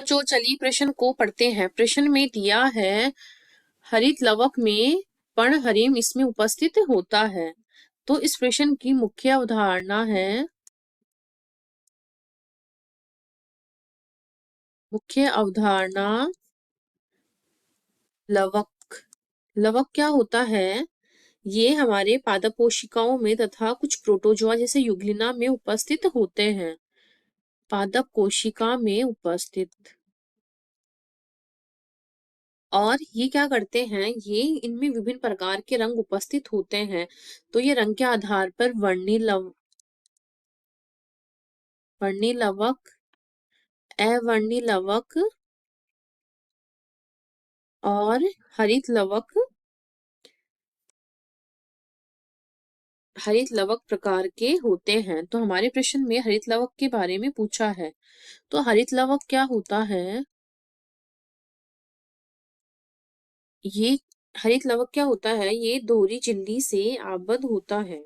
जो चलिए प्रश्न को पढ़ते हैं। प्रश्न में दिया है हरित लवक में पर्णहरिम इसमें उपस्थित होता है। तो इस प्रश्न की मुख्य अवधारणा है लवक। लवक क्या होता है? ये हमारे पादप कोशिकाओं में तथा कुछ प्रोटोजोआ जैसे युग्लिना में उपस्थित होते हैं। पादप कोशिका में उपस्थित। और ये क्या करते हैं? ये इनमें विभिन्न प्रकार के रंग उपस्थित होते हैं। तो ये रंग के आधार पर वर्णी लवक, अवर्णी लवक और हरित लवक प्रकार के होते हैं। तो हमारे प्रश्न में हरित लवक के बारे में पूछा है। तो हरित लवक क्या होता है? ये हरित लवक क्या होता है? ये दोहरी झिल्ली से आबद्ध होता है।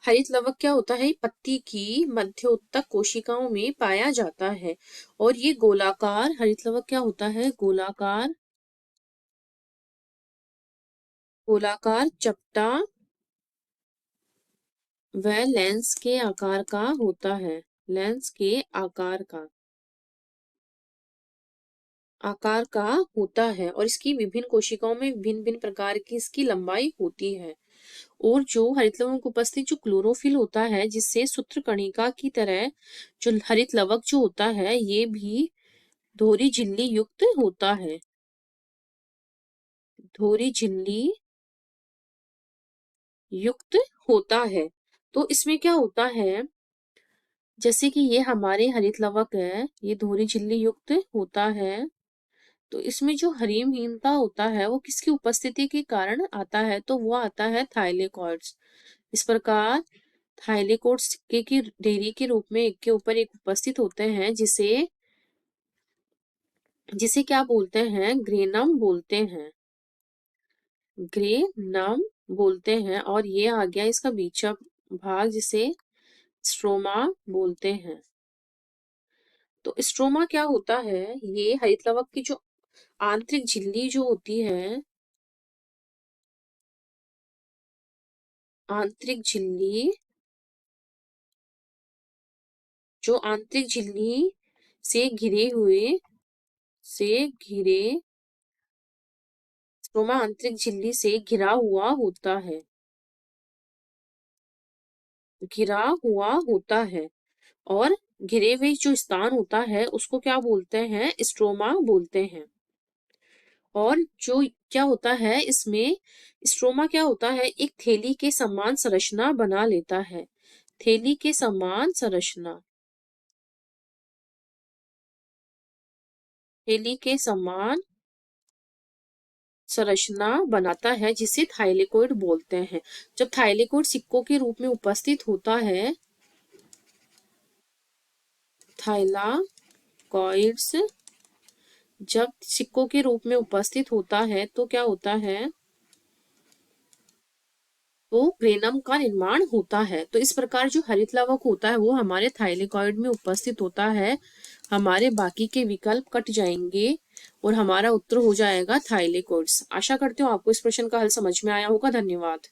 हरित लवक क्या होता है? पत्ती की मध्योत्तक कोशिकाओं में पाया जाता है और ये गोलाकार हरित लवक क्या होता है? गोलाकार चपटा व लेंस के आकार का होता है। लेंस के आकार का होता है और इसकी विभिन्न कोशिकाओं में भिन्न भिन्न प्रकार की इसकी लंबाई होती है। और जो हरित लवक उपस्थित जो क्लोरोफिल होता है, जिससे सूत्रकणिका की तरह जो हरित लवक जो होता है ये भी दोहरी झिल्ली युक्त होता है। दोहरी झिल्ली युक्त होता है। तो इसमें क्या होता है? जैसे कि ये हमारे हरित लवक है, ये दोहरी झिल्ली युक्त होता है। तो इसमें जो हरिमहीनता होता है वो किसकी उपस्थिति के कारण आता है? तो वो आता है थाइलेकॉइड्स। इस प्रकार थाइलेकॉइड्स सिक्के की ढेरी के रूप में एक के ऊपर एक उपस्थित होते हैं, जिसे जिसे क्या बोलते हैं? ग्रेनम बोलते हैं। ग्रेनम बोलते हैं। और ये आ गया इसका बीचा भाग, जिसे स्ट्रोमा बोलते हैं। तो स्ट्रोमा क्या होता है? ये हरित लवक की जो आंतरिक झिल्ली जो होती है, आंतरिक झिल्ली जो आंतरिक झिल्ली से स्ट्रोमा आंतरिक झिल्ली से घिरा हुआ होता है और घिरे हुए जो स्थान होता है उसको क्या बोलते हैं? स्ट्रोमा बोलते हैं। और जो क्या होता है इसमें, स्ट्रोमा क्या होता है? एक थैली के समान संरचना बना लेता है। थैली के समान संरचना बनाता है, जिसे थाइलेकॉइड बोलते हैं। जब थाइलेकॉइड सिक्कों के रूप में उपस्थित होता है, थाइलाकॉइड्स जब सिक्कों के रूप में उपस्थित होता है तो क्या होता है? तो ग्रेनम का निर्माण होता है। तो इस प्रकार जो हरित लवक होता है वो हमारे थाइलेकॉइड में उपस्थित होता है। हमारे बाकी के विकल्प कट जाएंगे और हमारा उत्तर हो जाएगा थाइलेकॉइड्स। आशा करती हूँ आपको इस प्रश्न का हल समझ में आया होगा। धन्यवाद।